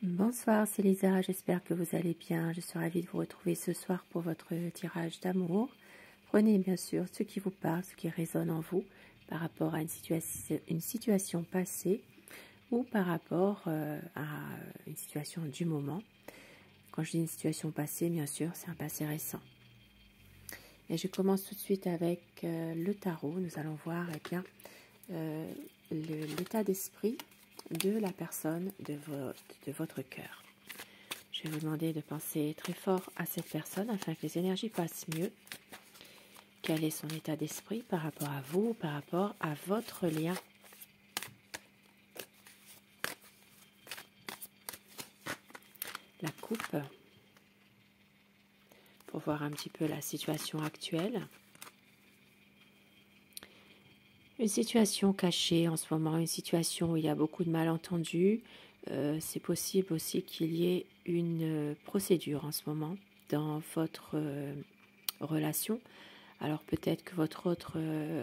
Bonsoir, c'est Lisa, j'espère que vous allez bien. Je suis ravie de vous retrouver ce soir pour votre tirage d'amour. Prenez bien sûr ce qui vous parle, ce qui résonne en vous par rapport à une situation passée ou par rapport à une situation du moment. Quand je dis une situation passée, bien sûr, c'est un passé récent. Et je commence tout de suite avec le tarot. Nous allons voir l'état d'esprit de la personne de votre cœur. Je vais vous demander de penser très fort à cette personne afin que les énergies passent mieux. Quel est son état d'esprit par rapport à vous, par rapport à votre lien? La coupe, pour voir un petit peu la situation actuelle. Une situation cachée en ce moment, une situation où il y a beaucoup de malentendus. C'est possible aussi qu'il y ait une procédure en ce moment dans votre relation. Alors peut-être que votre autre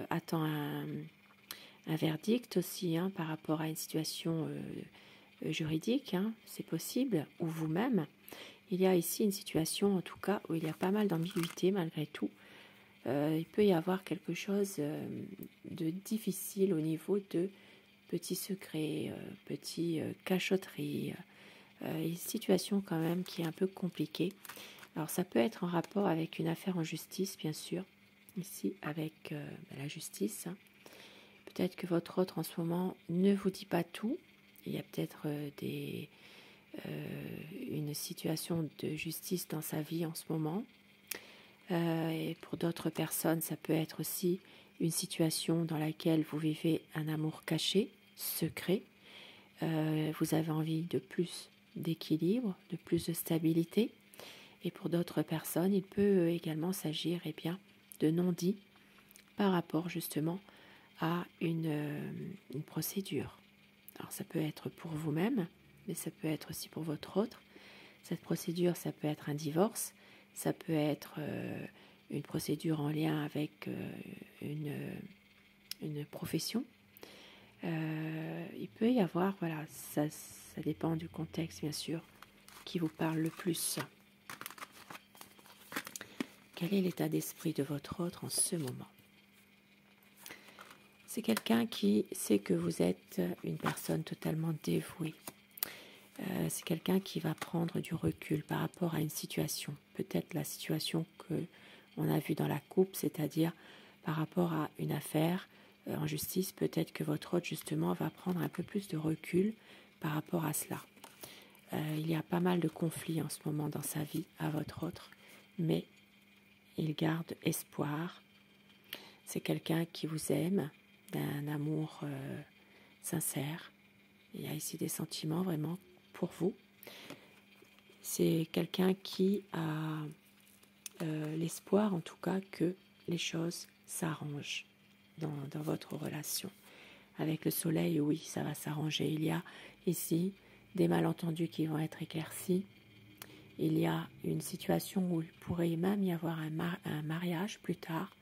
attend un verdict aussi par rapport à une situation juridique, c'est possible, ou vous-même. Il y a ici une situation en tout cas où il y a pas mal d'ambiguïté malgré tout. Il peut y avoir quelque chose de difficile au niveau de petits secrets, petits cachotteries, une situation quand même qui est un peu compliquée. Alors ça peut être en rapport avec une affaire en justice, bien sûr, ici avec la justice. Peut-être que votre autre en ce moment ne vous dit pas tout. Il y a peut-être une situation de justice dans sa vie en ce moment. Et pour d'autres personnes, ça peut être aussi une situation dans laquelle vous vivez un amour caché, secret. Vous avez envie de plus d'équilibre, de plus de stabilité. Et pour d'autres personnes, il peut également s'agir de non-dits par rapport justement à une procédure. Alors ça peut être pour vous-même, mais ça peut être aussi pour votre autre. Cette procédure, ça peut être un divorce, ça peut être une procédure en lien avec une profession. Il peut y avoir, voilà, ça dépend du contexte bien sûr, qui vous parle le plus. Quel est l'état d'esprit de votre autre en ce moment? C'est quelqu'un qui sait que vous êtes une personne totalement dévouée. C'est quelqu'un qui va prendre du recul par rapport à une situation. Peut-être la situation qu'on a vue dans la coupe, c'est-à-dire par rapport à une affaire en justice. Peut-être que votre autre, justement, va prendre un peu plus de recul par rapport à cela. Il y a pas mal de conflits en ce moment dans sa vie à votre autre, mais il garde espoir. C'est quelqu'un qui vous aime d'un amour sincère. Il y a ici des sentiments vraiment pour vous. C'est quelqu'un qui a l'espoir en tout cas que les choses s'arrangent dans votre relation. Avec le soleil, oui, ça va s'arranger. Il y a ici des malentendus qui vont être éclaircis. Il y a une situation où il pourrait même y avoir un mariage plus tard,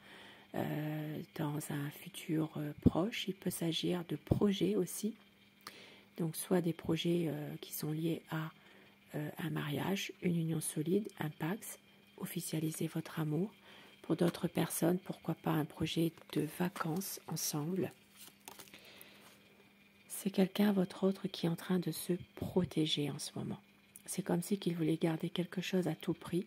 dans un futur proche. Il peut s'agir de projets aussi. Donc soit des projets qui sont liés à un mariage, une union solide, un pax, officialiser votre amour. Pour d'autres personnes, pourquoi pas un projet de vacances ensemble. C'est quelqu'un, votre autre, qui est en train de se protéger en ce moment. C'est comme si qu'il voulait garder quelque chose à tout prix,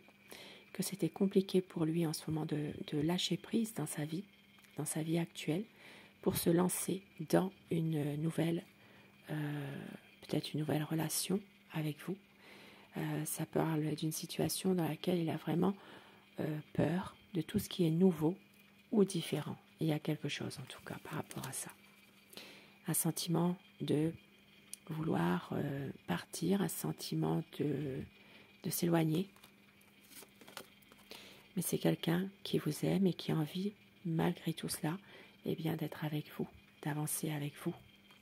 que c'était compliqué pour lui en ce moment de lâcher prise dans sa vie actuelle, pour se lancer dans une nouvelle, peut-être une nouvelle relation avec vous. Ça parle d'une situation dans laquelle il a vraiment peur de tout ce qui est nouveau ou différent. Il y a quelque chose en tout cas par rapport à ça. Un sentiment de vouloir partir, un sentiment de s'éloigner. Mais c'est quelqu'un qui vous aime et qui a envie, malgré tout cela, d'être avec vous, d'avancer avec vous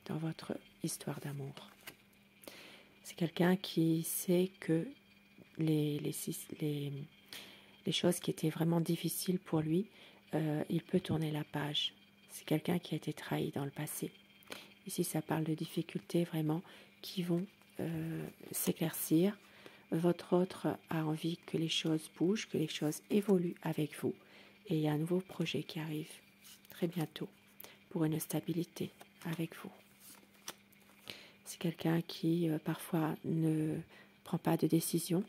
dans votre histoire d'amour. C'est quelqu'un qui sait que les choses qui étaient vraiment difficiles pour lui, il peut tourner la page. C'est quelqu'un qui a été trahi dans le passé. Ici, ça parle de difficultés vraiment qui vont s'éclaircir. Votre autre a envie que les choses bougent, que les choses évoluent avec vous. Et il y a un nouveau projet qui arrive très bientôt pour une stabilité avec vous. C'est quelqu'un qui parfois ne prend pas de décision,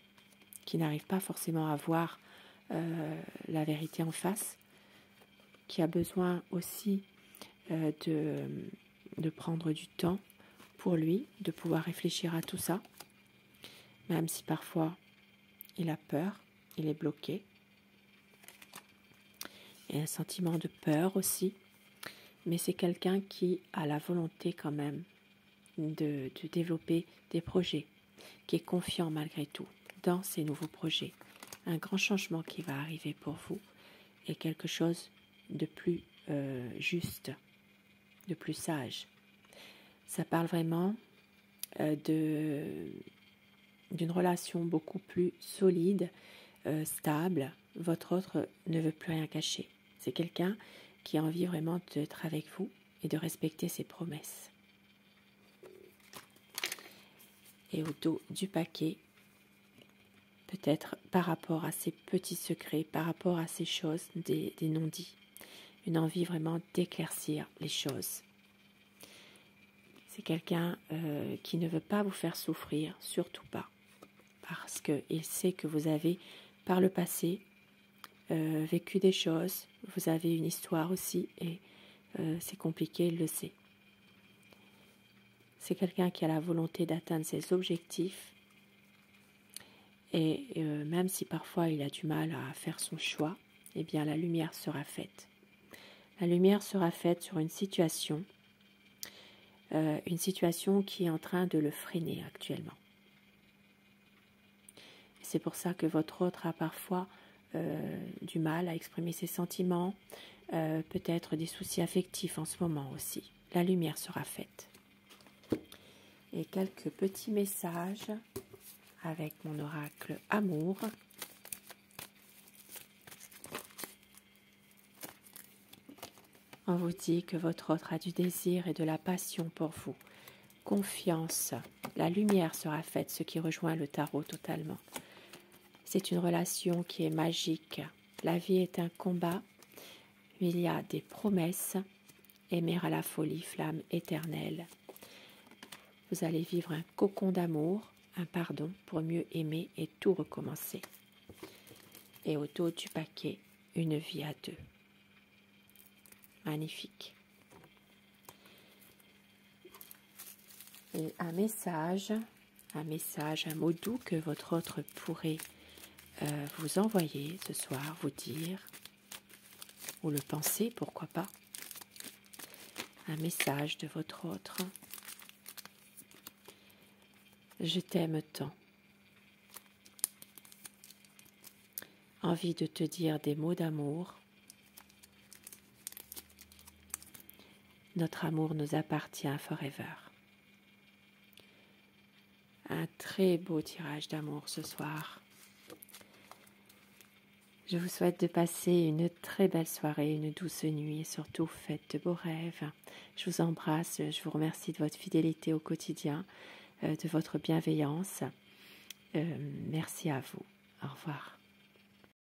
qui n'arrive pas forcément à voir la vérité en face, qui a besoin aussi de prendre du temps pour lui, de pouvoir réfléchir à tout ça, même si parfois il a peur, il est bloqué. Il y a un sentiment de peur aussi, mais c'est quelqu'un qui a la volonté quand même de développer des projets, qui est confiant malgré tout dans ces nouveaux projets. Un grand changement qui va arriver pour vous et quelque chose de plus juste, de plus sage. Ça parle vraiment d'une relation beaucoup plus solide, stable. Votre autre ne veut plus rien cacher. C'est quelqu'un qui a envie vraiment d'être avec vous et de respecter ses promesses. Et au dos du paquet, peut-être par rapport à ces petits secrets, par rapport à ces choses, des non-dits, une envie vraiment d'éclaircir les choses. C'est quelqu'un qui ne veut pas vous faire souffrir, surtout pas, parce qu'il sait que vous avez, par le passé, vécu des choses, vous avez une histoire aussi, et c'est compliqué, il le sait. C'est quelqu'un qui a la volonté d'atteindre ses objectifs, et même si parfois il a du mal à faire son choix, eh bien la lumière sera faite. La lumière sera faite sur une situation qui est en train de le freiner actuellement. C'est pour ça que votre autre a parfois du mal à exprimer ses sentiments, peut-être des soucis affectifs en ce moment aussi. La lumière sera faite. Et quelques petits messages avec mon oracle amour. On vous dit que votre autre a du désir et de la passion pour vous. Confiance, la lumière sera faite, ce qui rejoint le tarot totalement. C'est une relation qui est magique. La vie est un combat. Il y a des promesses. Aimer à la folie, flamme éternelle. Vous allez vivre un cocon d'amour, un pardon pour mieux aimer et tout recommencer. Et au dos du paquet, une vie à deux. Magnifique. Et un message, un mot doux que votre autre pourrait vous envoyer ce soir, vous dire, ou le penser, pourquoi pas. Un message de votre autre. Je t'aime tant. Envie de te dire des mots d'amour. Notre amour nous appartient forever. Un très beau tirage d'amour ce soir. Je vous souhaite de passer une très belle soirée, une douce nuit et surtout faites de beaux rêves. Je vous embrasse, je vous remercie de votre fidélité au quotidien, de votre bienveillance. Merci à vous. Au revoir.